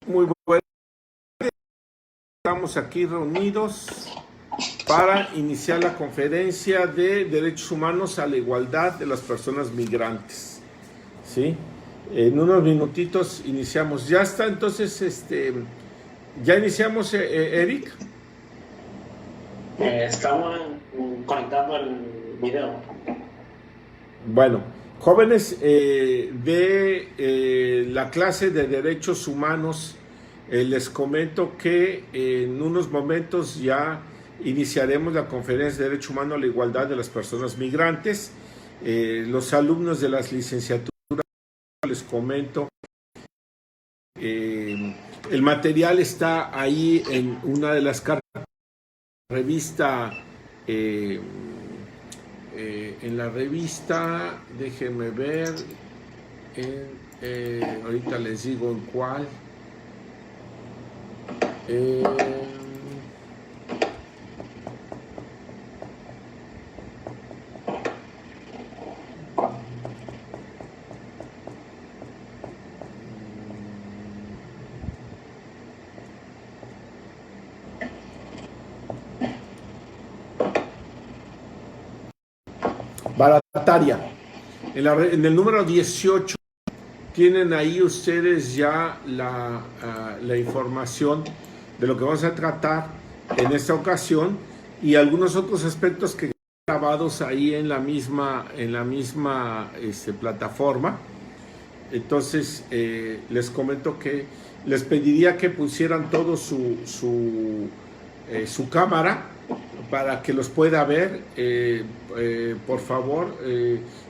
Muy buenas. Estamos aquí reunidos para iniciar la conferencia de derechos humanos a la igualdad de las personas migrantes. ¿Sí? En unos minutitos iniciamos. Ya está, entonces, ya iniciamos, Eric. Estamos conectando el video. Bueno, jóvenes de la clase de derechos humanos, les comento que en unos momentos ya iniciaremos la conferencia de derechos humanos a la igualdad de las personas migrantes. Los alumnos de las licenciaturas, les comento, el material está ahí en una de las cartas de la revista. En la revista, déjenme ver, ahorita les digo en cuál. Barataria. En el número 18 tienen ahí ustedes ya la información de lo que vamos a tratar en esta ocasión y algunos otros aspectos que grabados ahí en la misma plataforma. Entonces, les comento que les pediría que pusieran todo su cámara para que los pueda ver. Por favor,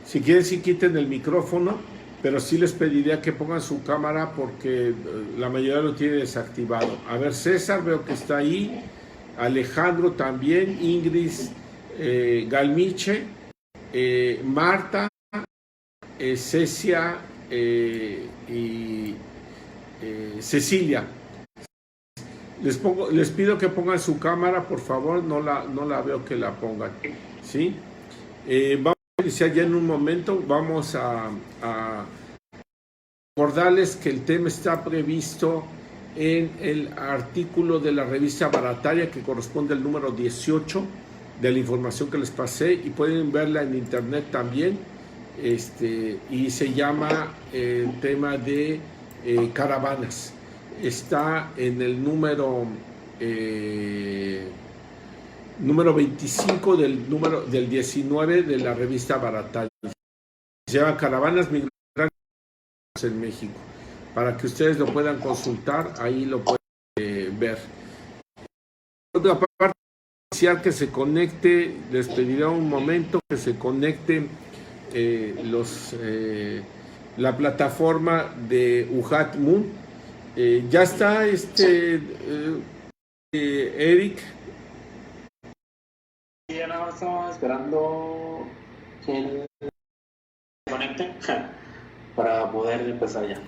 si quieren, sí quiten el micrófono, pero sí les pediría que pongan su cámara porque la mayoría lo tiene desactivado. A ver, César, veo que está ahí, Alejandro también, Ingrid, Galmiche, Marta, Cecia y Cecilia. Les pido que pongan su cámara, por favor, no la veo que la pongan, ¿sí? Vamos a iniciar ya en un momento. Vamos a recordarles que el tema está previsto en el artículo de la revista Barataria que corresponde al número 18 de la información que les pasé y pueden verla en internet también. Y se llama el tema de caravanas. Está en el número 25 del 19 de la revista Barataria. Se llama Caravanas Migrantes en México. Para que ustedes lo puedan consultar, ahí lo pueden ver. Otra parte, que se conecte, les pediré un momento que se conecte la plataforma de UJAT Moon. Ya está Eric. Sí, ya nada más estamos esperando que se conecte para poder empezar ya.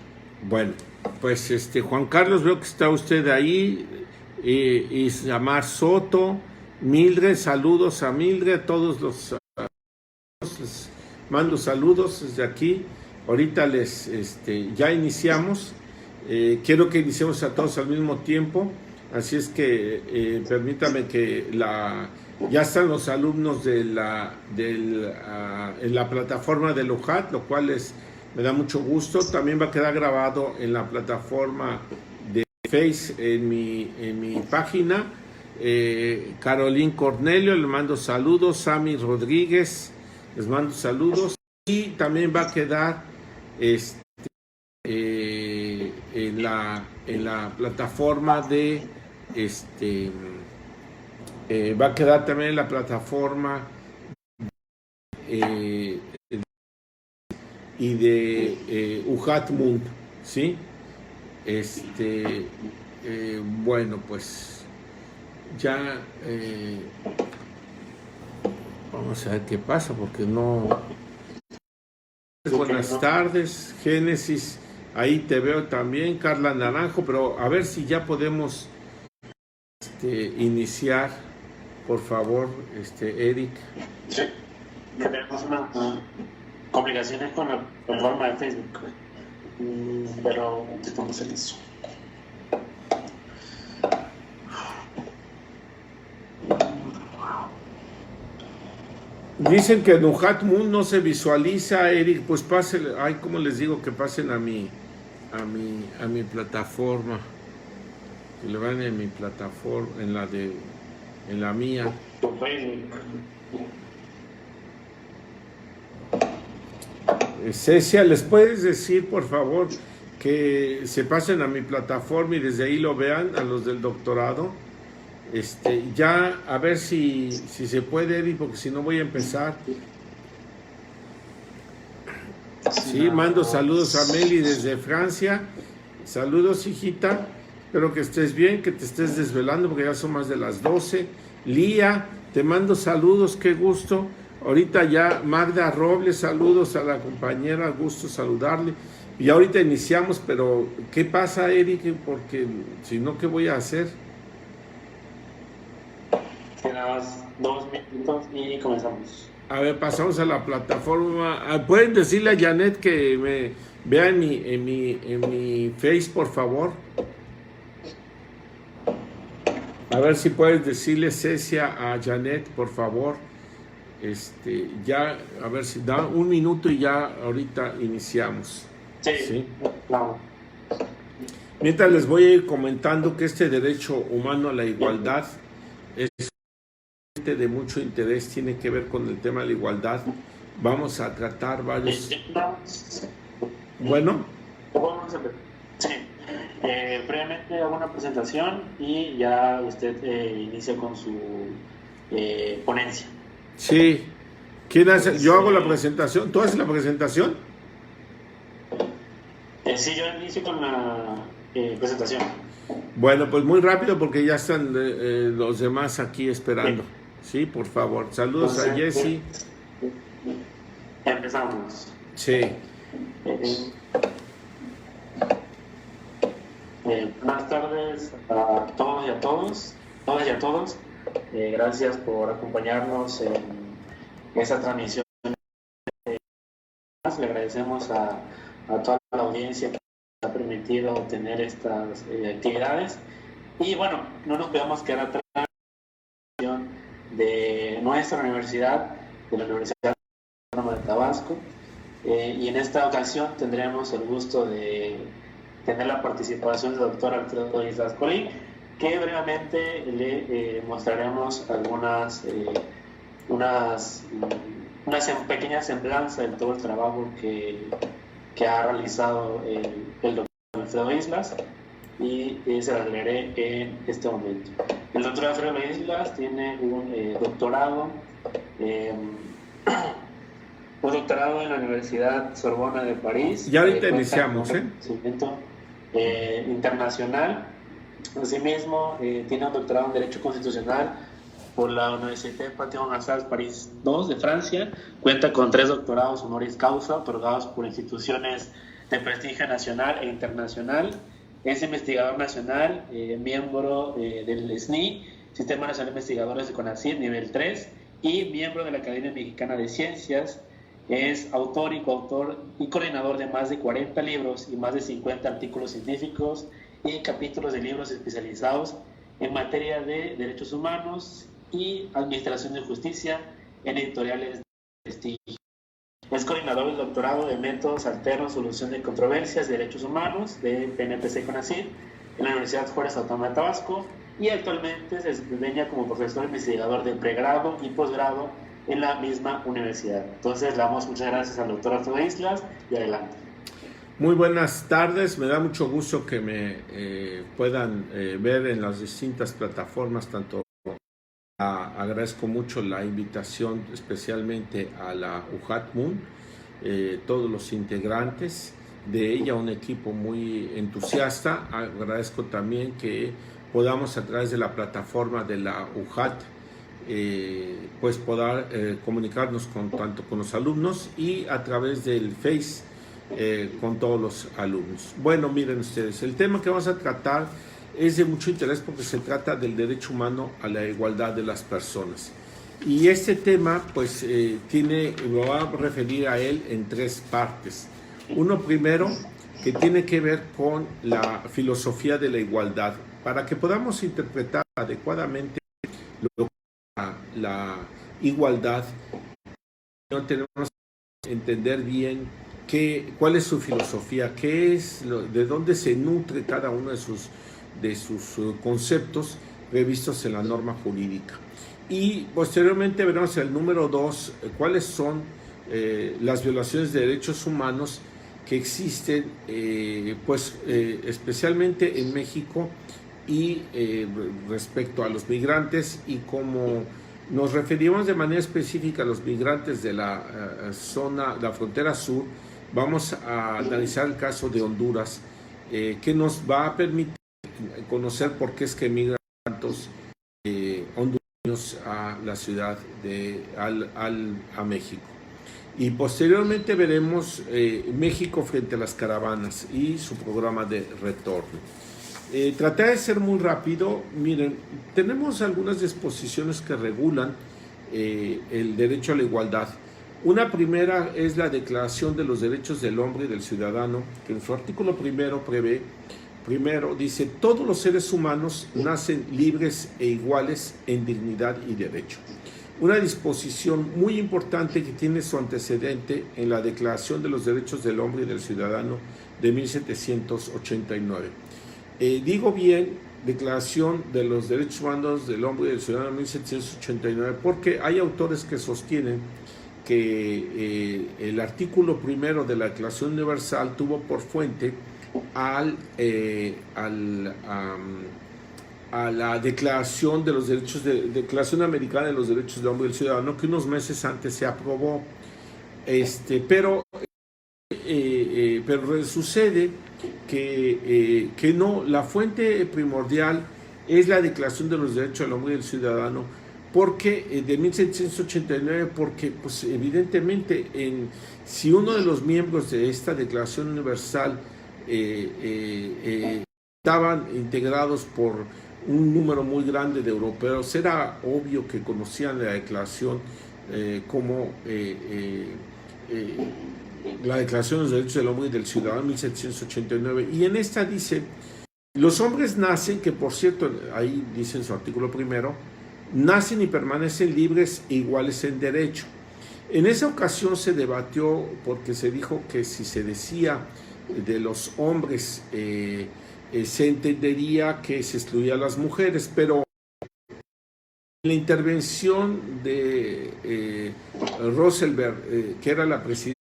Bueno, pues Juan Carlos, veo que está usted ahí, Isamar Soto, Mildred, saludos a Mildred, a todos los les mando saludos desde aquí. Ahorita ya iniciamos. Quiero que iniciemos a todos al mismo tiempo, así es que permítame que ya están los alumnos en la plataforma del UJAT, lo cual me da mucho gusto. También va a quedar grabado en la plataforma de Face, en mi página. Carolín Cornelio, le mando saludos. Sammy Rodríguez, les mando saludos. Y también va a quedar en la plataforma de va a quedar también en la plataforma y de UJAT Moon, ¿sí? Bueno, pues ya vamos a ver qué pasa porque no. Buenas tardes, Génesis, ahí te veo también, Carla Naranjo, pero a ver si ya podemos iniciar, por favor, Eric. Sí, tenemos unas complicaciones con la plataforma de Facebook, pero estamos en eso. Dicen que en Uhat Moon no se visualiza, Eric, pues pasen, ay, ¿cómo les digo que pasen a mi plataforma? Que le van en mi plataforma, en la mía. Cecia, ¿les puedes decir, por favor, que se pasen a mi plataforma y desde ahí lo vean a los del doctorado? Ya a ver si se puede, Eric, porque si no voy a empezar. Sí, mando saludos a Meli desde Francia. Saludos, hijita. Espero que estés bien, que te estés desvelando porque ya son más de las 12. Lía, te mando saludos, qué gusto. Ahorita ya Magda Robles, saludos a la compañera, gusto saludarle. Y ahorita iniciamos, pero ¿qué pasa, Eric? Porque si no, ¿qué voy a hacer? Nada más 2 minutos y comenzamos. A ver, pasamos a la plataforma. ¿Pueden decirle a Janet que me vea en mi Face, por favor? A ver si puedes decirle, Cecia, a Janet, por favor. Ya, a ver si da un minuto y ya ahorita iniciamos. Sí. Claro. Mientras les voy a ir comentando que este derecho humano a la igualdad es de mucho interés, tiene que ver con el tema de la igualdad. Vamos a tratar varios. Bueno. Sí. Previamente hago una presentación y ya usted inicia con su ponencia. Sí. ¿Quién hace? Yo hago la presentación. ¿Tú haces la presentación? Sí, yo inicio con la presentación. Bueno, pues muy rápido porque ya están los demás aquí esperando. Sí, por favor. Saludos a Jessy. Empezamos. Sí. Buenas tardes a todos y a todas y a todos. Gracias por acompañarnos en esta transmisión. Le agradecemos a toda la audiencia que nos ha permitido tener estas actividades. Y bueno, no nos podemos quedar atrás de nuestra universidad, de la Universidad Autónoma de Tabasco. Y en esta ocasión tendremos el gusto de tener la participación del doctor Alfredo Islas Colín, que brevemente le mostraremos una pequeña semblanza de todo el trabajo que ha realizado el doctor Alfredo Islas, y se la leeré en este momento. El doctor Alfredo Islas tiene un doctorado en la Universidad Sorbona de París. Ya ahorita iniciamos, internacional. Asimismo, tiene un doctorado en Derecho Constitucional por la Université Panthéon-Assas París II de Francia. Cuenta con 3 doctorados honoris causa otorgados por instituciones de prestigio nacional e internacional. Es investigador nacional, miembro del SNI, Sistema Nacional de Investigadores de CONACYT, nivel 3, y miembro de la Academia Mexicana de Ciencias. Es autor y coautor y coordinador de más de 40 libros y más de 50 artículos científicos y capítulos de libros especializados en materia de derechos humanos y administración de justicia en editoriales de prestigio. Es coordinador del doctorado de métodos alternos, solución de controversias de derechos humanos de PNPC-CONACYT en la Universidad Juárez Autónoma de Tabasco, y actualmente se desempeña como profesor investigador de pregrado y posgrado en la misma universidad. Entonces, le damos muchas gracias al doctor Alfredo Islas y adelante. Muy buenas tardes, me da mucho gusto que me puedan ver en las distintas plataformas, tanto agradezco mucho la invitación especialmente a la Uhat Moon, todos los integrantes de ella, un equipo muy entusiasta. Agradezco también que podamos a través de la plataforma de la Uhat pues poder comunicarnos tanto con los alumnos y a través del Face con todos los alumnos. Bueno, miren ustedes, el tema que vamos a tratar es de mucho interés porque se trata del derecho humano a la igualdad de las personas. Y este tema, pues, lo va a referir a él en 3 partes. Uno primero, que tiene que ver con la filosofía de la igualdad, para que podamos interpretar adecuadamente lo que es la igualdad. no tenemos que entender bien cuál es su filosofía, de dónde se nutre cada uno de sus conceptos previstos en la norma jurídica. Y posteriormente veremos el número 2, cuáles son las violaciones de derechos humanos que existen, especialmente en México y respecto a los migrantes, y como nos referimos de manera específica a los migrantes de la frontera sur, vamos a analizar el caso de Honduras, que nos va a permitir conocer por qué es que migran tantos hondureños a la ciudad a México. Y posteriormente veremos México frente a las caravanas y su programa de retorno. Trataré de ser muy rápido. Miren, tenemos algunas disposiciones que regulan el derecho a la igualdad. Una primera es la Declaración de los Derechos del Hombre y del Ciudadano, que en su artículo primero dice: todos los seres humanos nacen libres e iguales en dignidad y derecho. Una disposición muy importante que tiene su antecedente en la Declaración de los Derechos del Hombre y del Ciudadano de 1789. Digo bien, Declaración de los Derechos Humanos del Hombre y del Ciudadano de 1789, porque hay autores que sostienen que el artículo primero de la Declaración Universal tuvo por fuente a la Declaración de los Derechos Declaración Americana de los Derechos del Hombre y del Ciudadano, que unos meses antes se aprobó. Pero sucede que no, la fuente primordial es la Declaración de los Derechos del Hombre y del Ciudadano, porque de 1789, porque pues evidentemente si uno de los miembros de esta Declaración Universal estaban integrados por un número muy grande de europeos, era obvio que conocían la declaración como la Declaración de los Derechos del Hombre y del Ciudadano de 1789, y en esta dice: los hombres nacen, que por cierto ahí dice en su artículo primero, nacen y permanecen libres e iguales en derecho. En esa ocasión se debatió, porque se dijo que si se decía de los hombres se entendería que se excluía a las mujeres, pero la intervención de Rosenberg, que era la presidenta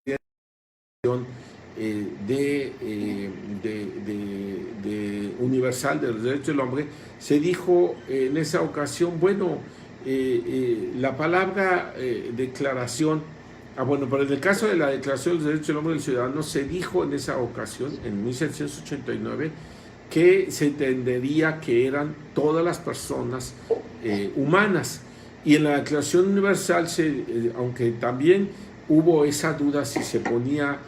de Universal de los Derechos del Hombre, se dijo en esa ocasión, bueno, la palabra declaración, pero en el caso de la Declaración de los Derechos del Hombre y del Ciudadano se dijo en esa ocasión, en 1789, que se entendería que eran todas las personas humanas. Y en la Declaración Universal, aunque también hubo esa duda si se ponía,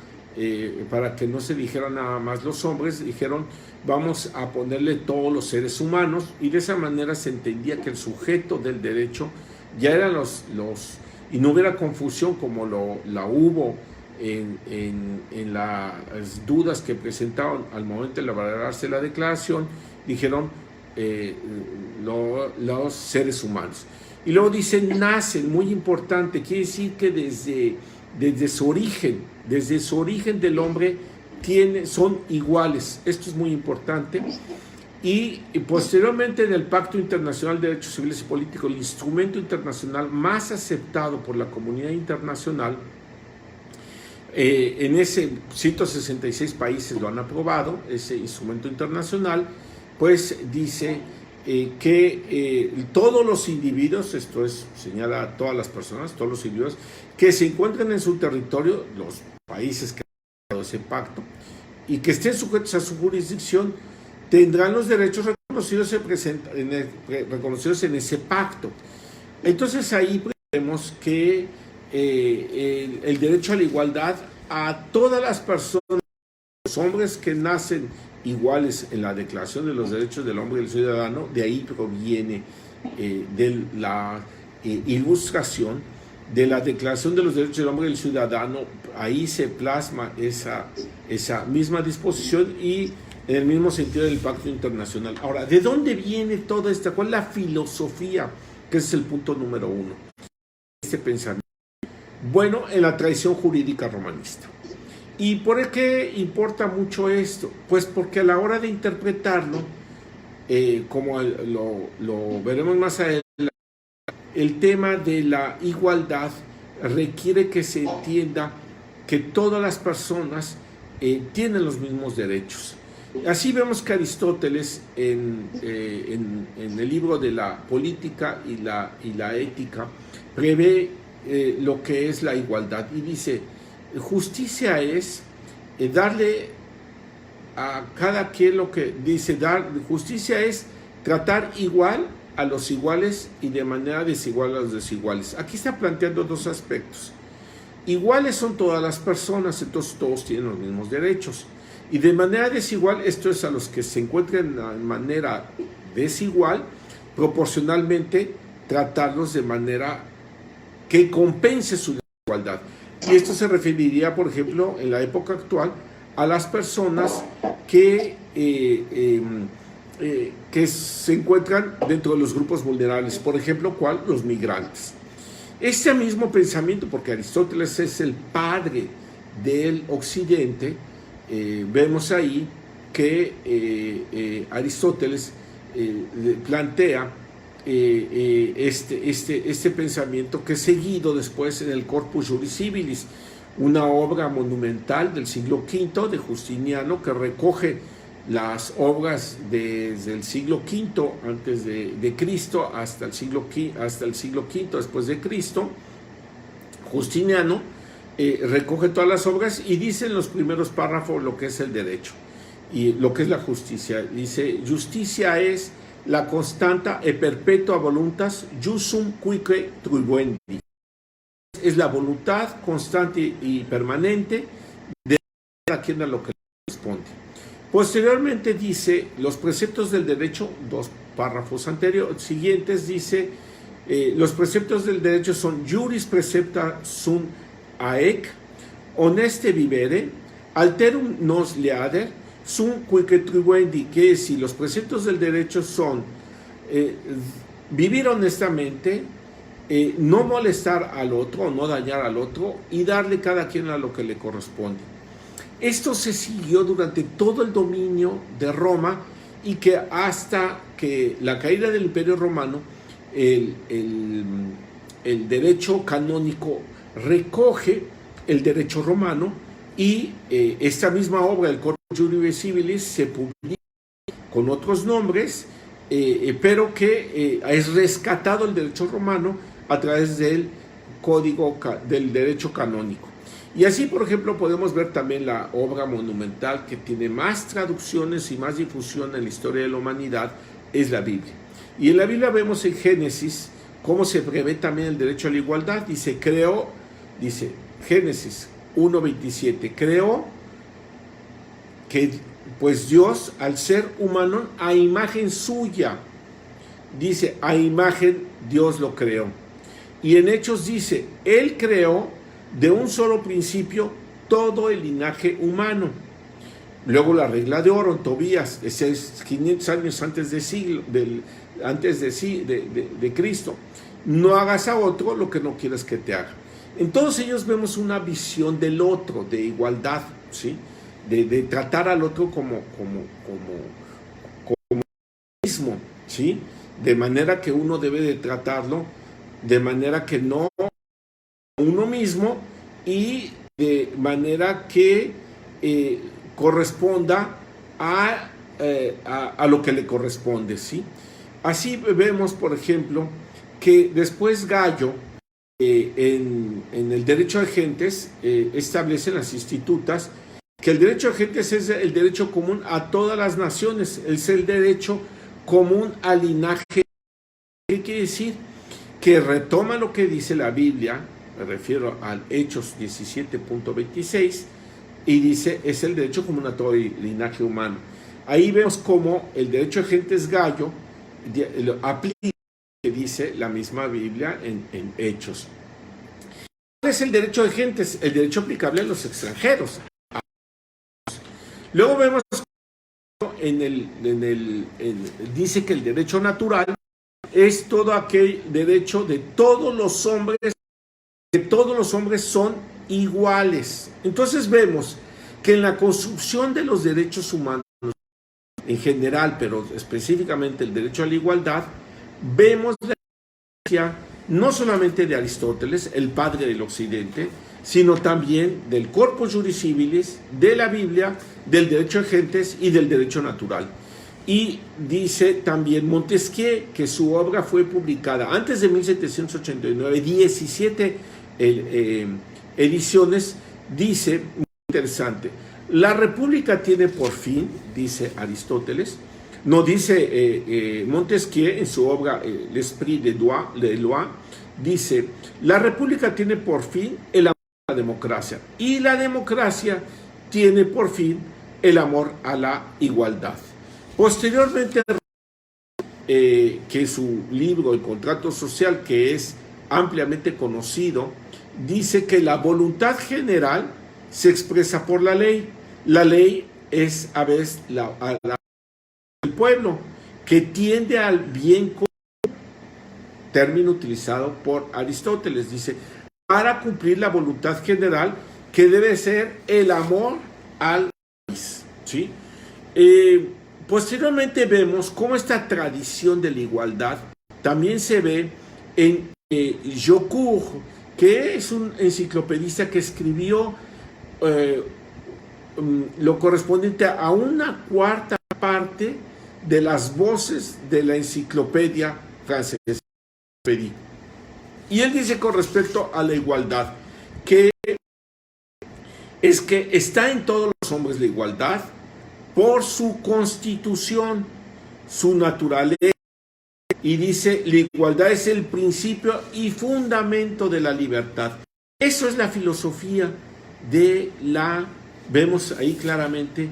para que no se dijera nada más los hombres, dijeron: vamos a ponerle todos los seres humanos, y de esa manera se entendía que el sujeto del derecho ya eran y no hubiera confusión como la hubo en las dudas que presentaron al momento de elaborarse la declaración. Dijeron los seres humanos. Y luego dicen nacen, muy importante, quiere decir que desde su origen del hombre son iguales. Esto es muy importante. Y posteriormente, en el Pacto Internacional de Derechos Civiles y Políticos, el instrumento internacional más aceptado por la comunidad internacional, en ese 166 países lo han aprobado, ese instrumento internacional, pues dice que todos los individuos, esto es, señala a todas las personas, todos los individuos que se encuentren en su territorio, los países que han aprobado ese pacto y que estén sujetos a su jurisdicción, tendrán los derechos reconocidos en ese pacto. Entonces ahí vemos que el derecho a la igualdad a todas las personas, los hombres que nacen iguales en la Declaración de los Derechos del Hombre y del Ciudadano, de ahí proviene de la ilustración de la Declaración de los Derechos del Hombre y del Ciudadano. Ahí se plasma esa misma disposición y en el mismo sentido del Pacto Internacional. Ahora, ¿de dónde viene toda esta? ¿Cuál es la filosofía? Que es el punto número 1. Este pensamiento. Bueno, en la tradición jurídica romanista. ¿Y por qué importa mucho esto? Pues porque a la hora de interpretarlo, como lo veremos más adelante, el tema de la igualdad requiere que se entienda que todas las personas tienen los mismos derechos. Así vemos que Aristóteles en el libro de la política y la ética prevé lo que es la igualdad y dice, justicia es darle a cada quien lo que dice, justicia es tratar igual a los iguales y de manera desigual a los desiguales. Aquí está planteando dos aspectos. Iguales son todas las personas, entonces todos tienen los mismos derechos. Y de manera desigual, esto es a los que se encuentran de manera desigual, proporcionalmente tratarlos de manera que compense su desigualdad. Y esto se referiría, por ejemplo, en la época actual, a las personas que se encuentran dentro de los grupos vulnerables, por ejemplo, ¿cuál? Los migrantes. Este mismo pensamiento, porque Aristóteles es el padre del occidente, vemos ahí que Aristóteles plantea este pensamiento que es seguido después en el Corpus Juris Civilis, una obra monumental del siglo V de Justiniano que recoge las obras desde el siglo V antes de Cristo hasta el siglo V después de Cristo. Justiniano recoge todas las obras y dice en los primeros párrafos lo que es el derecho y lo que es la justicia. Dice, justicia es la constanta e perpetua voluntas jusum quique tribuendi. Es la voluntad constante y permanente de a quien a lo que le corresponde. Posteriormente dice, los preceptos del derecho, dos párrafos siguientes, dice, los preceptos del derecho son juris precepta sunt aec, honeste vivere, alterum nos leader, sunt quique tribuendi, que si los preceptos del derecho son vivir honestamente, no molestar al otro, no dañar al otro y darle cada quien a lo que le corresponde. Esto se siguió durante todo el dominio de Roma y que hasta que la caída del Imperio Romano, el derecho canónico recoge el derecho romano y esta misma obra, el Corpus Juris Civilis, se publica con otros nombres, pero que es rescatado el derecho romano a través del código del derecho canónico. Y así, por ejemplo, podemos ver también la obra monumental que tiene más traducciones y más difusión en la historia de la humanidad, es la Biblia. Y en la Biblia vemos en Génesis cómo se prevé también el derecho a la igualdad. Dice Génesis 1:27, creó que pues Dios, al ser humano, a imagen suya, dice, a imagen Dios lo creó. Y en Hechos dice, Él creó de un solo principio todo el linaje humano. Luego la regla de oro en Tobías, ese es 500 años antes de Cristo. No hagas a otro lo que no quieres que te haga. En todos ellos vemos una visión del otro, de igualdad, ¿sí? De tratar al otro como mismo, ¿sí? De manera que uno debe de tratarlo de manera que no uno mismo y de manera que corresponda a lo que le corresponde, ¿sí? Así vemos, por ejemplo, que después Gallo en el derecho de gentes establece en las institutas que el derecho de gentes es el derecho común a todas las naciones, es el derecho común al linaje. ¿Qué quiere decir? Que retoma lo que dice la Biblia, me refiero al Hechos 17.26, y dice, es el derecho común a todo el linaje humano. Ahí vemos cómo el derecho de gentes Gallo aplica lo que dice la misma Biblia en Hechos. ¿Cuál es el derecho de gentes? El derecho aplicable a los extranjeros. Luego vemos dice que el derecho natural es todo aquel derecho de todos los hombres que todos los hombres son iguales. Entonces vemos que en la construcción de los derechos humanos en general, pero específicamente el derecho a la igualdad, vemos la influencia no solamente de Aristóteles, el padre del Occidente, sino también del Corpus Juris Civilis, de la Biblia, del derecho de gentes y del derecho natural. Y dice también Montesquieu que su obra fue publicada antes de 1789, 17 ediciones, dice, muy interesante, la república tiene por fin, dice Aristóteles, no dice Montesquieu en su obra L'Esprit de Loi, dice, la república tiene por fin el amor a la democracia y la democracia tiene por fin el amor a la igualdad. Posteriormente, que su libro El contrato social, que es ampliamente conocido, dice que la voluntad general se expresa por la ley. La ley es a veces el pueblo, que tiende al bien común, término utilizado por Aristóteles. Dice, para cumplir la voluntad general, que debe ser el amor al país, ¿sí? Posteriormente vemos cómo esta tradición de la igualdad también se ve en Jaucourt, que es un enciclopedista que escribió lo correspondiente a una cuarta parte de las voces de la enciclopedia francesa. Y él dice con respecto a la igualdad, que es que está en todos los hombres la igualdad por su constitución, su naturaleza, y dice, la igualdad es el principio y fundamento de la libertad. Eso es la filosofía de vemos ahí claramente,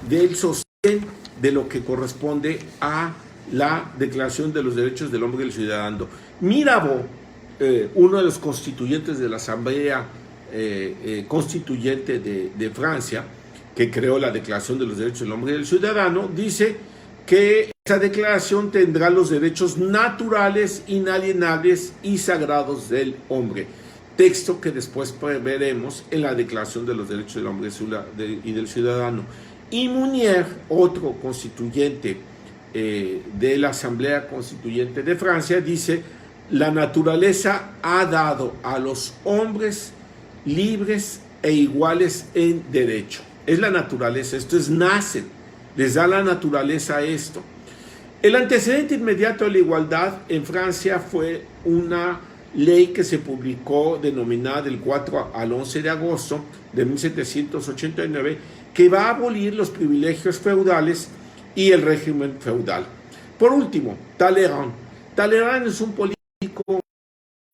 del sostén de lo que corresponde a la Declaración de los Derechos del Hombre y del Ciudadano. Mirabeau, uno de los constituyentes de la Asamblea Constituyente de Francia, que creó la Declaración de los Derechos del Hombre y del Ciudadano, dice que esta declaración tendrá los derechos naturales, inalienables y sagrados del hombre. Texto que después veremos en la Declaración de los Derechos del Hombre y del Ciudadano. Y Mounier, otro constituyente de la Asamblea Constituyente de Francia, dice, la naturaleza ha dado a los hombres libres e iguales en derecho. Es la naturaleza, esto es, nacen, les da la naturaleza esto. El antecedente inmediato de la igualdad en Francia fue una ley que se publicó denominada del 4 al 11 de agosto de 1789, que va a abolir los privilegios feudales y el régimen feudal. Por último, Talleyrand. Talleyrand es un político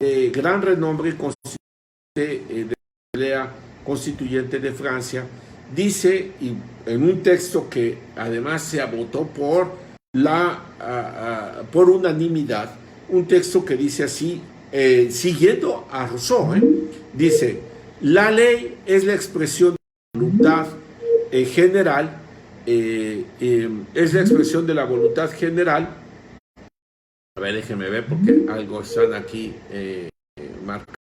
de gran renombre constituyente de la Asamblea Constituyente de Francia. Dice, y en un texto que además se votó por unanimidad, un texto que dice así, siguiendo a Rousseau, dice, la ley es la expresión de la voluntad general, es la expresión de la voluntad general. A ver, déjenme ver porque algo están aquí marcando.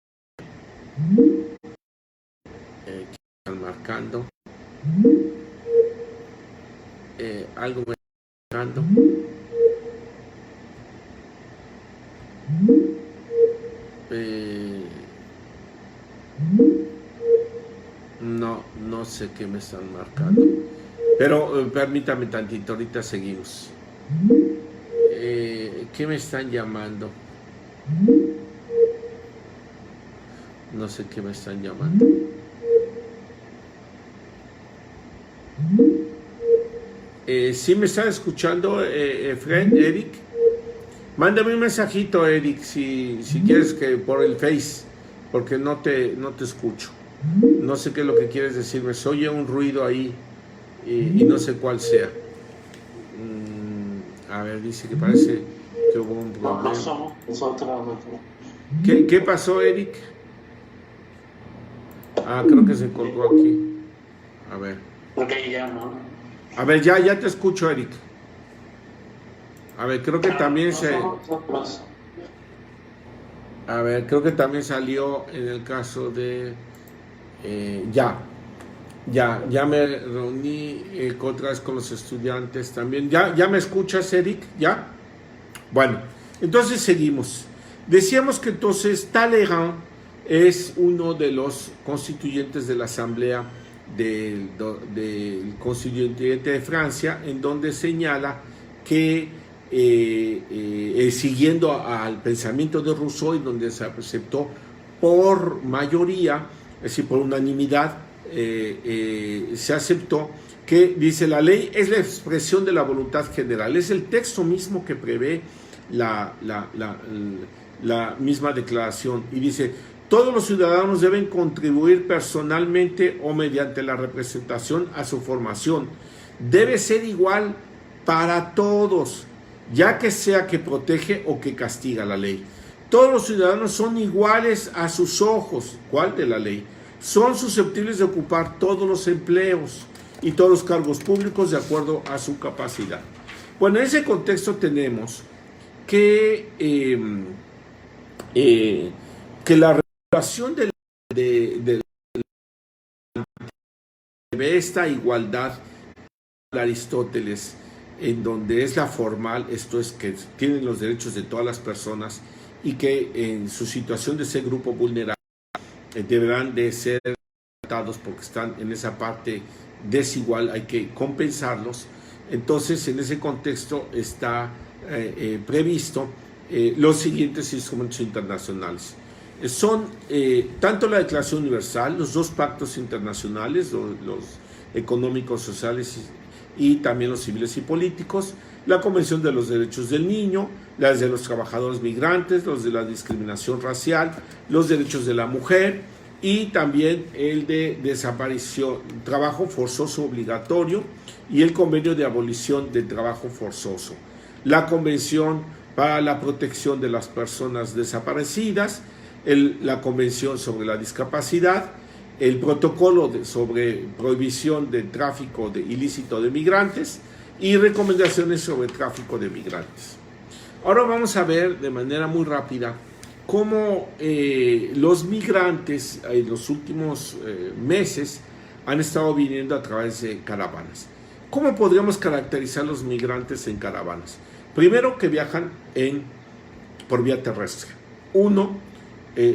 Están marcando. Algo me está marcando. No sé qué me están marcando, pero permítame tantito, ahorita seguimos. ¿Qué me están llamando? No sé qué me están llamando. ¿Sí me están escuchando, Fred, Eric? Mándame un mensajito, Eric, si quieres, que por el Face, porque no te escucho. No sé qué es lo que quieres decirme. Se oye un ruido ahí y no sé cuál sea. A ver, dice que parece que hubo un problema. ¿Qué pasó, Eric? Creo que se colgó aquí. A ver. Okay, ya no. A ver, ya te escucho, Eric. A ver, creo que también se... A ver, creo que también salió en el caso de... ya me reuní otra vez con los estudiantes también. ¿Ya me escuchas, Eric? ¿Ya? Bueno, entonces seguimos. Decíamos que entonces Talleyrand es uno de los constituyentes de la Asamblea del Constituyente de Francia, en donde señala que siguiendo al pensamiento de Rousseau, y donde se aceptó por mayoría, es decir, por unanimidad, se aceptó que, dice, la ley es la expresión de la voluntad general, es el texto mismo que prevé la misma declaración, y dice: todos los ciudadanos deben contribuir personalmente o mediante la representación a su formación. Debe ser igual para todos, ya que sea que protege o que castiga la ley. Todos los ciudadanos son iguales a sus ojos. ¿Cuál de la ley? Son susceptibles de ocupar todos los empleos y todos los cargos públicos de acuerdo a su capacidad. Bueno, en ese contexto tenemos que la regulación de esta igualdad de Aristóteles, en donde es la formal, esto es que tienen los derechos de todas las personas y que en su situación de ser grupo vulnerable deberán de ser tratados porque están en esa parte desigual, hay que compensarlos. Entonces, en ese contexto está previsto los siguientes instrumentos internacionales. Son tanto la Declaración Universal, los dos pactos internacionales, los económicos, sociales y también los civiles y políticos, la Convención de los Derechos del Niño, las de los trabajadores migrantes, los de la discriminación racial, los derechos de la mujer y también el de desaparición, trabajo forzoso obligatorio y el convenio de abolición del trabajo forzoso, la Convención para la protección de las personas desaparecidas, la Convención sobre la discapacidad, el protocolo sobre prohibición del tráfico ilícito de migrantes y recomendaciones sobre el tráfico de migrantes. Ahora vamos a ver de manera muy rápida cómo los migrantes en los últimos meses han estado viniendo a través de caravanas. ¿Cómo podríamos caracterizar los migrantes en caravanas? Primero, que viajan por vía terrestre.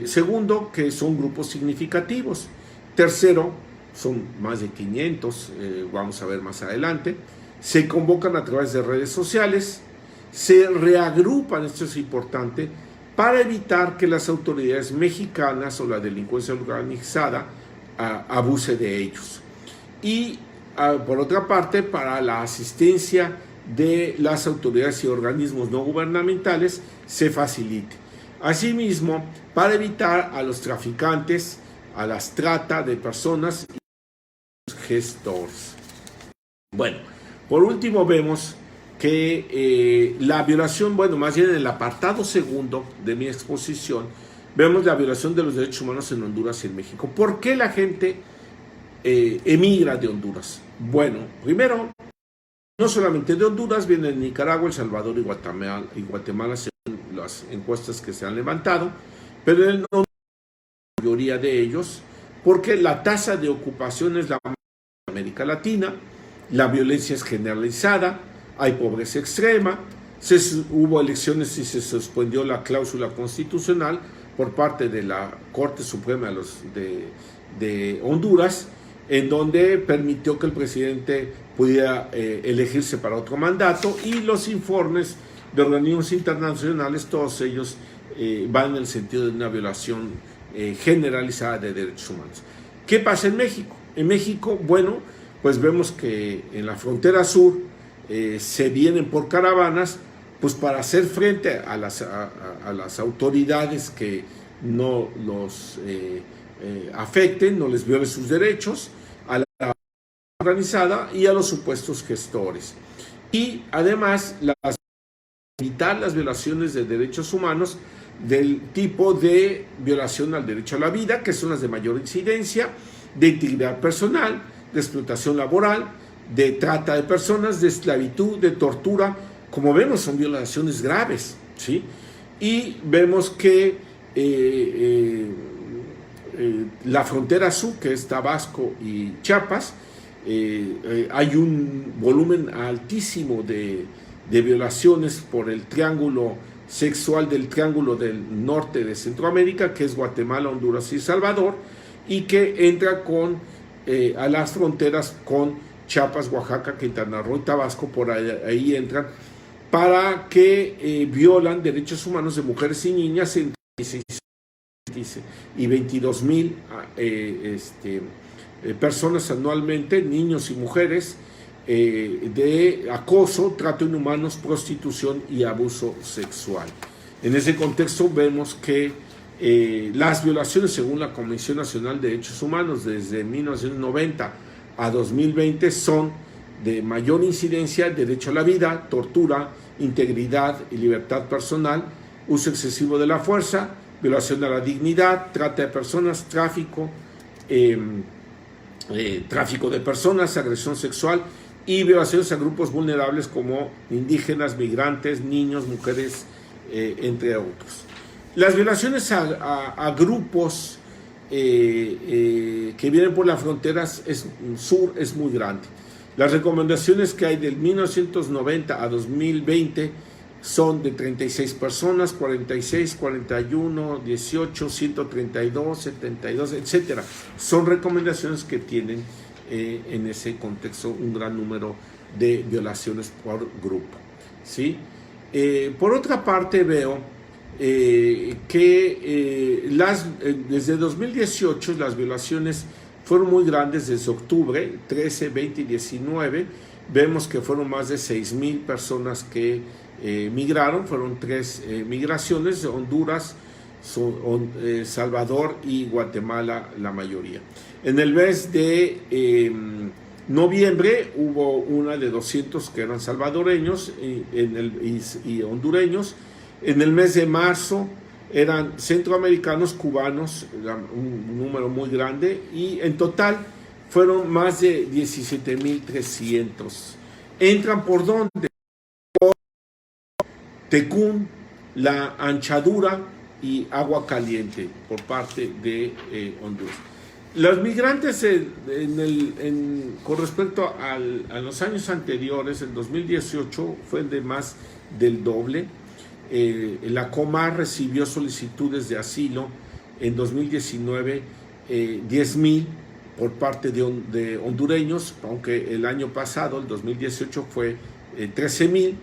Segundo, que son grupos significativos. Tercero, son más de 500, vamos a ver más adelante. Se convocan a través de redes sociales, se reagrupan, esto es importante, para evitar que las autoridades mexicanas o la delincuencia organizada abuse de ellos. Y por otra parte, para la asistencia de las autoridades y organismos no gubernamentales se facilite. Asimismo, para evitar a los traficantes, a las trata de personas y los gestores. Bueno, por último vemos que la violación, más bien en el apartado segundo de mi exposición, vemos la violación de los derechos humanos en Honduras y en México. ¿Por qué la gente emigra de Honduras? Bueno, primero, no solamente de Honduras, vienen de Nicaragua, El Salvador y Guatemala según las encuestas que se han levantado, pero en la mayoría de ellos, porque la tasa de ocupación es la más en América Latina, la violencia es generalizada, hay pobreza extrema, hubo elecciones y se suspendió la cláusula constitucional por parte de la Corte Suprema de Honduras, en donde permitió que el presidente pudiera elegirse para otro mandato, y los informes de organismos internacionales, todos ellos van en el sentido de una violación generalizada de derechos humanos. ¿Qué pasa en México? En México, pues vemos que en la frontera sur se vienen por caravanas, pues para hacer frente a las autoridades que no los afecten, no les violen sus derechos, a la organizada y a los supuestos gestores. Y además, evitar las violaciones de derechos humanos del tipo de violación al derecho a la vida, que son las de mayor incidencia, de integridad personal, de explotación laboral, de trata de personas, de esclavitud, de tortura. Como vemos, son violaciones graves, ¿sí? Y vemos que la frontera sur, que es Tabasco y Chiapas, hay un volumen altísimo de violaciones por el triángulo sexual del triángulo del norte de Centroamérica, que es Guatemala, Honduras y Salvador, y que entra a las fronteras con Chiapas, Oaxaca, Quintana Roo y Tabasco. Por ahí entran, para que violan derechos humanos de mujeres y niñas entre 16 y 22,000 personas anualmente, niños y mujeres, de acoso, trato inhumano, prostitución y abuso sexual. En ese contexto vemos que las violaciones, según la Comisión Nacional de Derechos Humanos, desde 1990 a 2020 son de mayor incidencia: derecho a la vida, tortura, integridad y libertad personal, uso excesivo de la fuerza, violación a la dignidad, trata de personas, tráfico de personas, agresión sexual y violaciones a grupos vulnerables como indígenas, migrantes, niños, mujeres, entre otros. Las violaciones a grupos que vienen por las fronteras sur es muy grande. Las recomendaciones que hay del 1990 a 2020 son de 36 personas, 46, 41, 18, 132, 72, etc. Son recomendaciones que tienen en ese contexto un gran número de violaciones por grupo, ¿sí? Por otra parte, veo que desde 2018 las violaciones fueron muy grandes. Desde octubre 13, 20 y 19 vemos que fueron más de 6,000 personas que migraron. Fueron 3 migraciones: Honduras, Salvador y Guatemala, la mayoría. En el mes de noviembre hubo una de 200 que eran salvadoreños y hondureños. En el mes de marzo eran centroamericanos, cubanos, un número muy grande, y en total fueron más de 17,300. ¿Entran por dónde? Por Tecún, La Anchadura y Agua Caliente, por parte de Honduras. Los migrantes con respecto a los años anteriores, en 2018 fue de más del doble. La Comar recibió solicitudes de asilo en 2019, 10,000 por parte de hondureños, aunque el año pasado, el 2018, fue 13,000.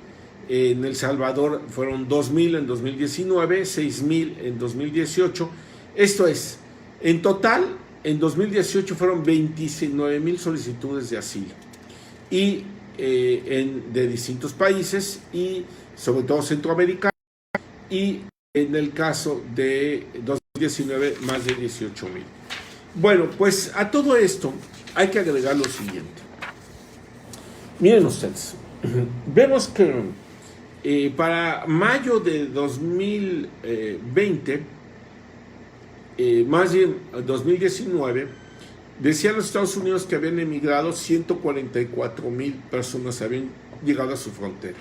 En El Salvador fueron 2,000 en 2019, 6,000 en 2018. Esto es, en total, en 2018 fueron 29,000 solicitudes de asilo, y de distintos países, y sobre todo centroamericanos, y en el caso de 2019 más de 18,000. Bueno, pues a todo esto hay que agregar lo siguiente. Miren ustedes, vemos que para mayo de 2020, más bien 2019, decían los Estados Unidos que habían emigrado 144,000 personas, habían llegado a su frontera.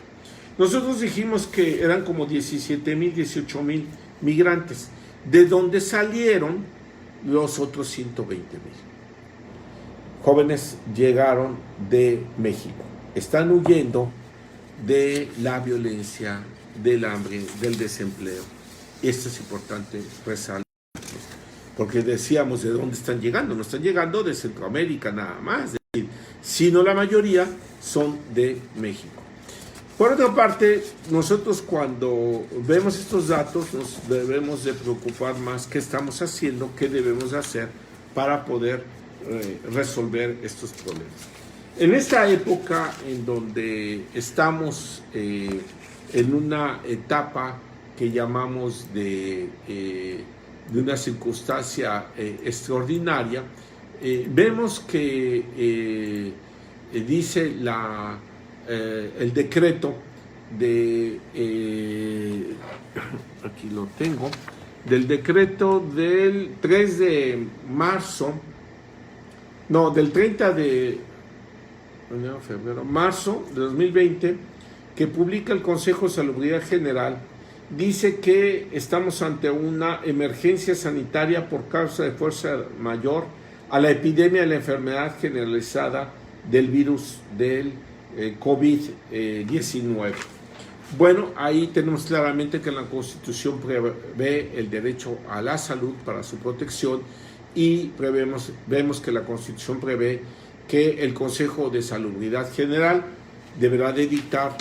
Nosotros dijimos que eran como 17,000, 18,000 migrantes, de donde salieron los otros 120,000. Jóvenes llegaron de México, están huyendo de la violencia, del hambre, del desempleo. Esto es importante resaltar, porque decíamos de dónde están llegando. No están llegando de Centroamérica nada más, sino la mayoría son de México. Por otra parte, nosotros cuando vemos estos datos nos debemos de preocupar más qué estamos haciendo, qué debemos hacer para poder resolver estos problemas. En esta época en donde estamos en una etapa que llamamos de una circunstancia extraordinaria, vemos que dice el decreto de aquí lo tengo, del decreto del 3 de marzo, no, del 30 de marzo de 2020, que publica el Consejo de Salubridad General, dice que estamos ante una emergencia sanitaria por causa de fuerza mayor a la epidemia de la enfermedad generalizada del virus del COVID-19. Bueno, ahí tenemos claramente que la Constitución prevé el derecho a la salud para su protección y vemos que la Constitución prevé que el Consejo de Salubridad General deberá de dictar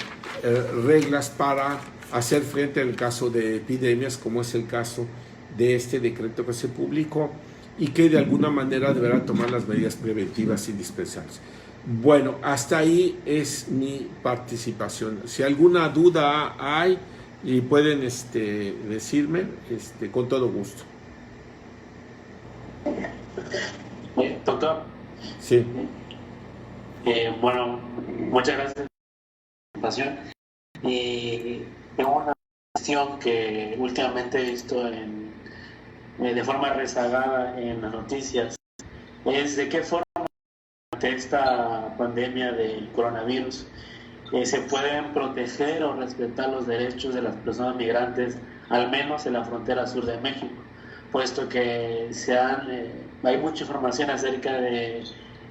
reglas para hacer frente en el caso de epidemias, como es el caso de este decreto que se publicó, y que de alguna manera deberá tomar las medidas preventivas indispensables. Bueno, hasta ahí es mi participación. Si alguna duda hay, y pueden decirme, con todo gusto. Doctor. Sí. Bueno, muchas gracias por la participación. Tengo una cuestión que últimamente he visto de forma rezagada en las noticias. Es de qué forma ante esta pandemia del coronavirus se pueden proteger o respetar los derechos de las personas migrantes, al menos en la frontera sur de México, puesto que hay mucha información acerca de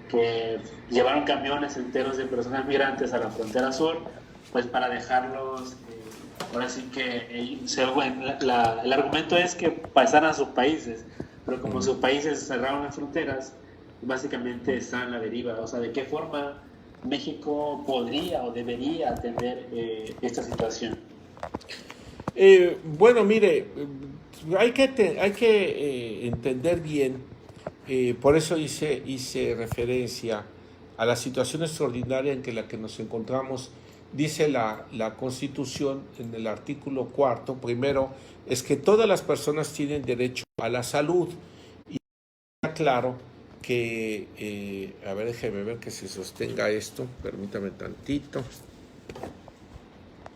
que llevaron camiones enteros de personas migrantes a la frontera sur, pues para dejarlos, ahora sí que el argumento es que pasaran a sus países, pero como sus países cerraron las fronteras, básicamente está en la deriva. O sea, ¿de qué forma México podría o debería atender esta situación? Bueno, mire, hay que entender bien, por eso hice referencia a la situación extraordinaria en la que nos encontramos. Dice la Constitución en el artículo 4, primero, es que todas las personas tienen derecho a la salud. Y está claro que, a ver, déjeme ver que se sostenga esto, permítame tantito.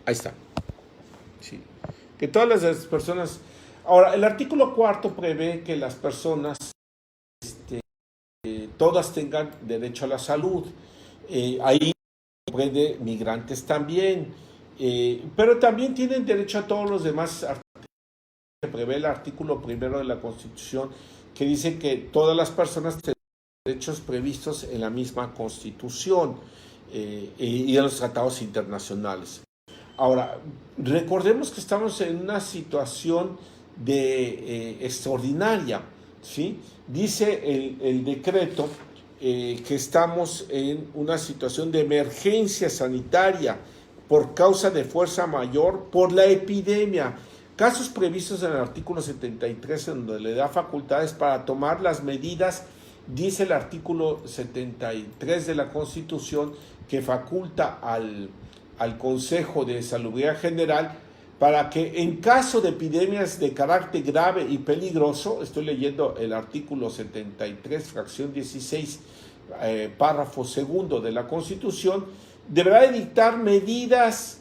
Ahí está. Sí. Que todas las personas... Ahora, el artículo 4 prevé que las personas, todas tengan derecho a la salud. Ahí comprende migrantes también, pero también tienen derecho a todos los demás artículos que prevé el artículo 1 de la Constitución, que dice que todas las personas tienen derechos previstos en la misma Constitución y en los tratados internacionales. Ahora, recordemos que estamos en una situación extraordinaria, ¿sí? Dice el decreto que estamos en una situación de emergencia sanitaria por causa de fuerza mayor por la epidemia. Casos previstos en el artículo 73, en donde le da facultades para tomar las medidas, dice el artículo 73 de la Constitución, que faculta al Consejo de Salubridad General para que en caso de epidemias de carácter grave y peligroso, estoy leyendo el artículo 73, fracción 16, párrafo segundo de la Constitución, deberá dictar medidas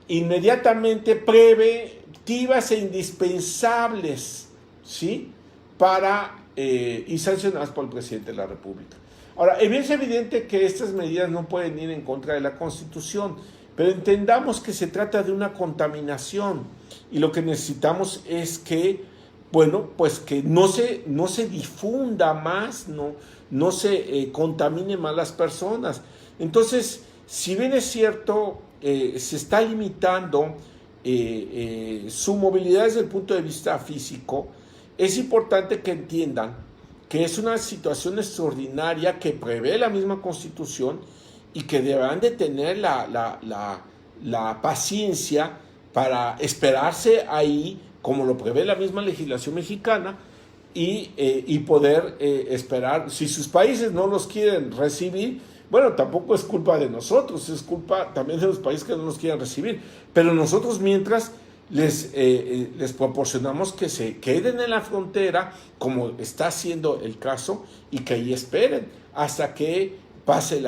inmediatamente preventivas e indispensables, ¿sí? Y sancionadas por el presidente de la República. Ahora, es evidente que estas medidas no pueden ir en contra de la Constitución, pero entendamos que se trata de una contaminación y lo que necesitamos es que, bueno, pues que no se difunda más, no se contamine más las personas. Entonces, si bien es cierto, se está limitando su movilidad desde el punto de vista físico, es importante que entiendan que es una situación extraordinaria que prevé la misma Constitución y que deberán de tener la paciencia para esperarse ahí, como lo prevé la misma legislación mexicana, y poder esperar. Si sus países no los quieren recibir, bueno, tampoco es culpa de nosotros, es culpa también de los países que no los quieren recibir, pero nosotros mientras les proporcionamos que se queden en la frontera, como está siendo el caso, y que ahí esperen hasta que pase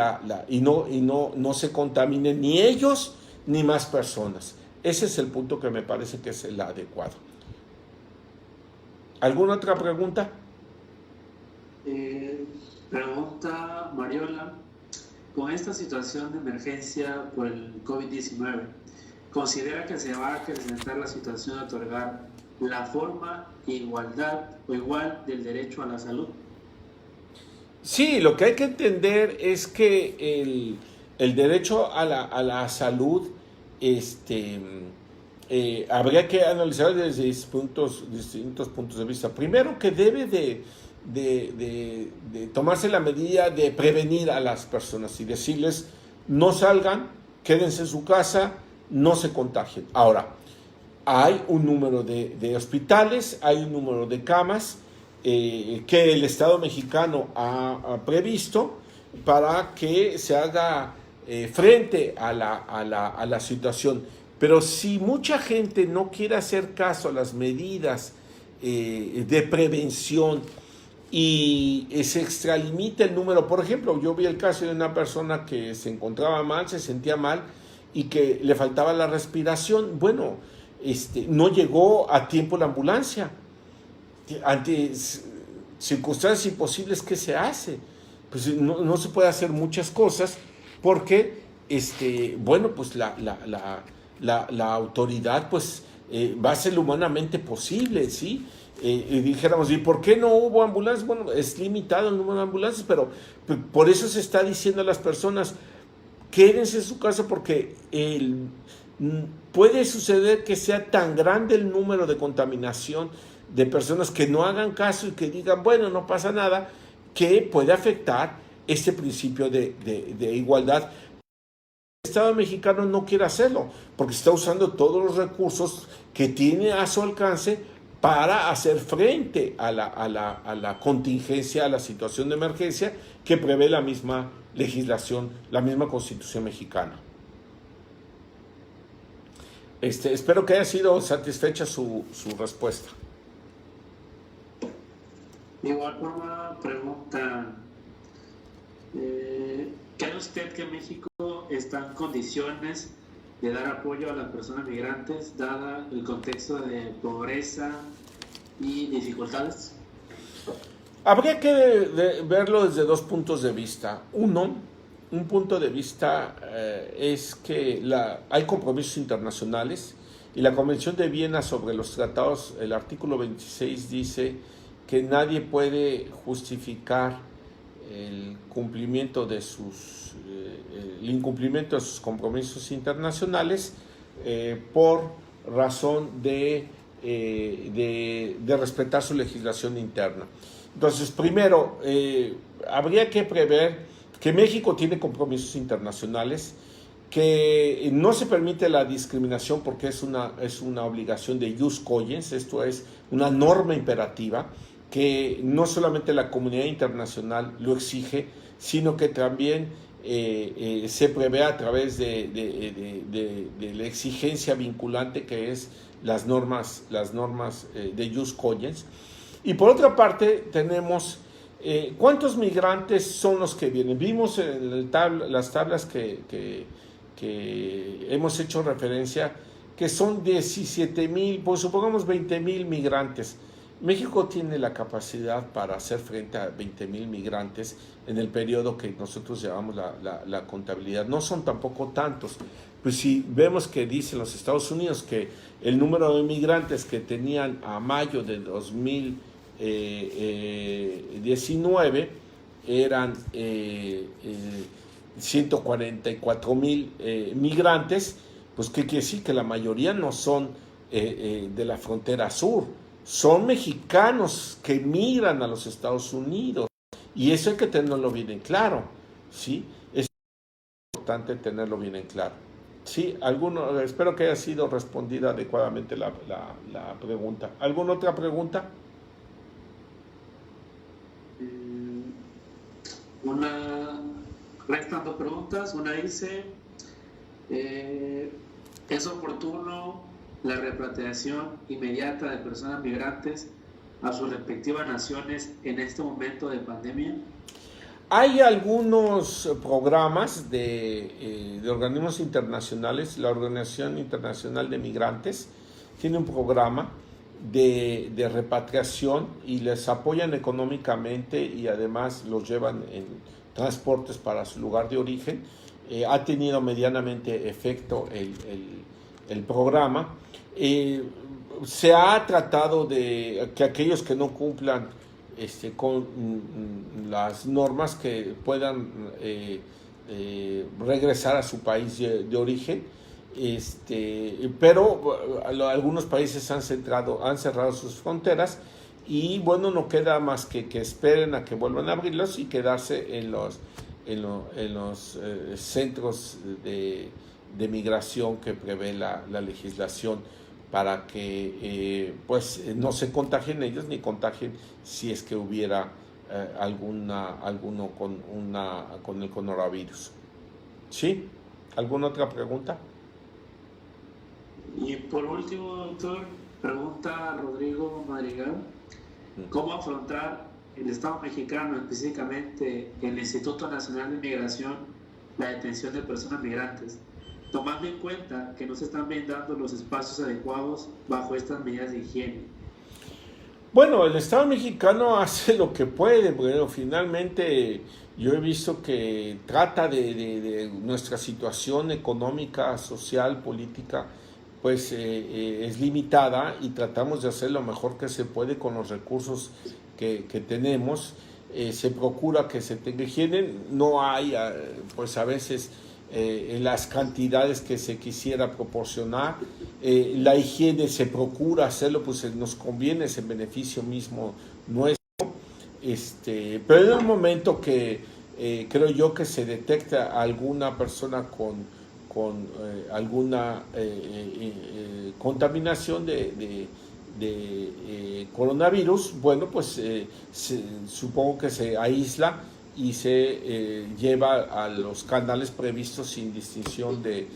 y no se contaminen ni ellos ni más personas. Ese es el punto que me parece que es el adecuado. ¿Alguna otra pregunta? Pregunta Mariola, con esta situación de emergencia por el COVID-19, considera que se va a acrecentar la situación de otorgar la forma igualdad o igual del derecho a la salud. Sí, lo que hay que entender es que el derecho a la salud habría que analizar desde distintos puntos de vista. Primero, que debe de tomarse la medida de prevenir a las personas y decirles no salgan, quédense en su casa, no se contagien. Ahora, hay un número de hospitales, hay un número de camas que el Estado mexicano ha previsto para que se haga frente a la situación. Pero si mucha gente no quiere hacer caso a las medidas de prevención y se extralimita el número, por ejemplo, yo vi el caso de una persona que se encontraba mal, se sentía mal y que le faltaba la respiración. Bueno, no llegó a tiempo la ambulancia. Ante circunstancias imposibles, ¿qué se hace? Pues no se puede hacer muchas cosas porque, bueno, pues la autoridad pues va a ser lo humanamente posible, ¿sí? Y dijéramos, ¿y por qué no hubo ambulancias? Bueno, es limitado el número de ambulancias, pero por eso se está diciendo a las personas, quédense en su casa porque puede suceder que sea tan grande el número de contaminación de personas que no hagan caso y que digan, bueno, no pasa nada, que puede afectar este principio de igualdad. El Estado mexicano no quiere hacerlo porque está usando todos los recursos que tiene a su alcance para hacer frente a la contingencia, a la situación de emergencia que prevé la misma legislación, la misma Constitución mexicana. Espero que haya sido satisfecha su respuesta. De igual forma, pregunta, ¿cree usted que México está en condiciones de dar apoyo a las personas migrantes, dada el contexto de pobreza y dificultades? Habría que verlo desde dos puntos de vista. Un punto de vista es que hay compromisos internacionales y la Convención de Viena sobre los tratados, el artículo 26 dice que nadie puede justificar el incumplimiento de sus compromisos internacionales por razón de respetar su legislación interna. Entonces, primero, habría que prever que México tiene compromisos internacionales, que no se permite la discriminación porque es una obligación de ius cogens, esto es una norma imperativa, que no solamente la comunidad internacional lo exige, sino que también se prevé a través de la exigencia vinculante que es las normas de ius cogens. Y por otra parte tenemos ¿cuántos migrantes son los que vienen? Vimos en las tablas que hemos hecho referencia que son 17,000, pues supongamos 20,000 migrantes. México tiene la capacidad para hacer frente a 20,000 migrantes en el periodo que nosotros llamamos la contabilidad. No son tampoco tantos. Pues si vemos que dicen los Estados Unidos que el número de migrantes que tenían a mayo de 2019 eran 144,000 migrantes, pues ¿qué quiere decir? Que la mayoría no son de la frontera sur. Son mexicanos que migran a los Estados Unidos y eso hay que tenerlo bien en claro, ¿sí? Es importante tenerlo bien en claro. Sí, espero que haya sido respondida adecuadamente la pregunta. ¿Alguna otra pregunta? Restan dos preguntas. Una dice, ¿es oportuno la repatriación inmediata de personas migrantes a sus respectivas naciones en este momento de pandemia? Hay algunos programas de organismos internacionales. La Organización Internacional de Migrantes tiene un programa de repatriación y les apoyan económicamente y además los llevan en transportes para su lugar de origen. Ha tenido medianamente efecto el programa. Se ha tratado de que aquellos que no cumplan con las normas que puedan regresar a su país de origen, pero algunos países han cerrado sus fronteras y bueno, no queda más que esperen a que vuelvan a abrirlos y quedarse en los centros de migración que prevé la legislación, para que no se contagien ellos ni contagien si es que hubiera alguno con el coronavirus. ¿Sí? ¿Alguna otra pregunta? Y por último, doctor, pregunta Rodrigo Madrigal, ¿cómo afrontar el Estado mexicano, específicamente el Instituto Nacional de Migración, la detención de personas migrantes, tomando en cuenta que no se están brindando los espacios adecuados bajo estas medidas de higiene? Bueno, el Estado mexicano hace lo que puede, pero finalmente yo he visto que trata de nuestra situación económica, social, política, pues es limitada y tratamos de hacer lo mejor que se puede con los recursos que tenemos. Se procura que se tenga higiene, no hay pues a veces las cantidades que se quisiera proporcionar. La higiene se procura hacerlo, pues nos conviene, es en beneficio mismo nuestro. Pero en el momento que creo yo que se detecta alguna persona con alguna contaminación de coronavirus, bueno, pues supongo que se aísla y se lleva a los canales previstos sin distinción de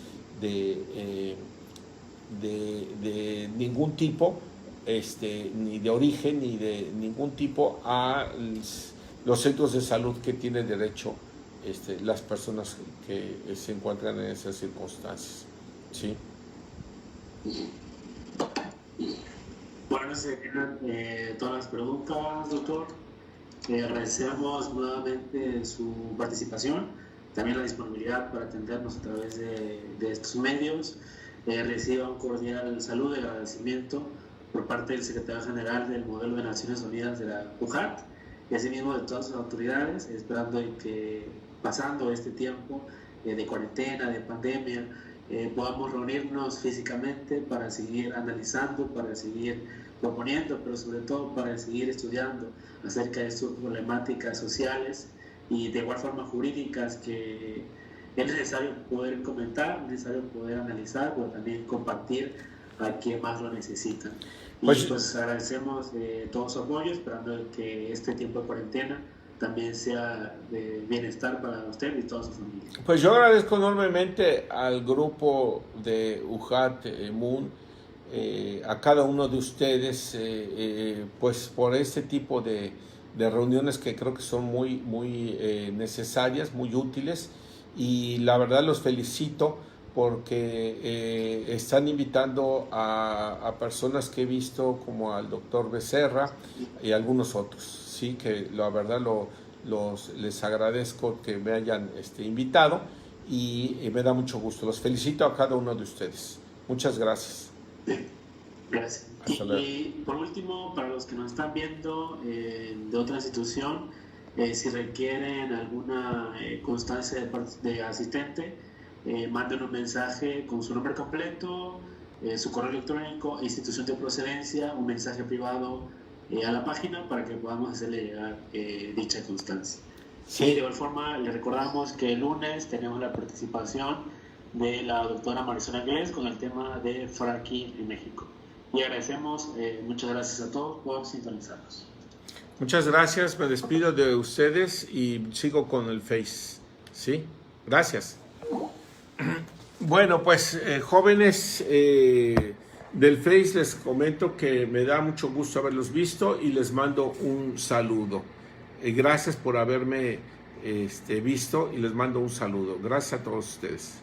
ningún tipo, ni de origen ni de ningún tipo, a los centros de salud que tienen derecho las personas que se encuentran en esas circunstancias. ¿Sí? Bueno, esas serían todas las preguntas, doctor. Agradecemos nuevamente su participación, también la disponibilidad para atendernos a través de estos medios. Reciba un cordial saludo y agradecimiento por parte del secretario general del Modelo de Naciones Unidas de la UJAT y asimismo de todas sus autoridades, esperando que pasando este tiempo de cuarentena, de pandemia, podamos reunirnos físicamente para seguir analizando, para seguir proponiendo, pero sobre todo para seguir estudiando acerca de sus problemáticas sociales y de igual forma jurídicas que es necesario poder comentar, es necesario poder analizar, pero también compartir a quien más lo necesitan. Y pues agradecemos todo su apoyo, esperando que este tiempo de cuarentena también sea de bienestar para usted y toda su familia. Pues yo agradezco enormemente al grupo de UJAT MUN, a cada uno de ustedes, pues por este tipo de reuniones que creo que son muy necesarias, muy útiles, y la verdad los felicito porque están invitando a personas que he visto, como al doctor Becerra y algunos otros, sí, que la verdad les agradezco que me hayan invitado y me da mucho gusto. Los felicito a cada uno de ustedes. Muchas gracias. Gracias. Y por último, para los que nos están viendo de otra institución, si requieren alguna constancia de asistente, manden un mensaje con su nombre completo, su correo electrónico, institución de procedencia, un mensaje privado a la página para que podamos hacerle llegar dicha constancia. Sí. Y de igual forma, le recordamos que el lunes tenemos la participación de la doctora Marisol Anglés con el tema de fracking en México. Y agradecemos, muchas gracias a todos por sintonizarnos. Muchas gracias, me despido de ustedes y sigo con el Face. ¿Sí? Gracias. Bueno, pues jóvenes del Face, les comento que me da mucho gusto haberlos visto y les mando un saludo. Gracias por haberme visto y les mando un saludo. Gracias a todos ustedes.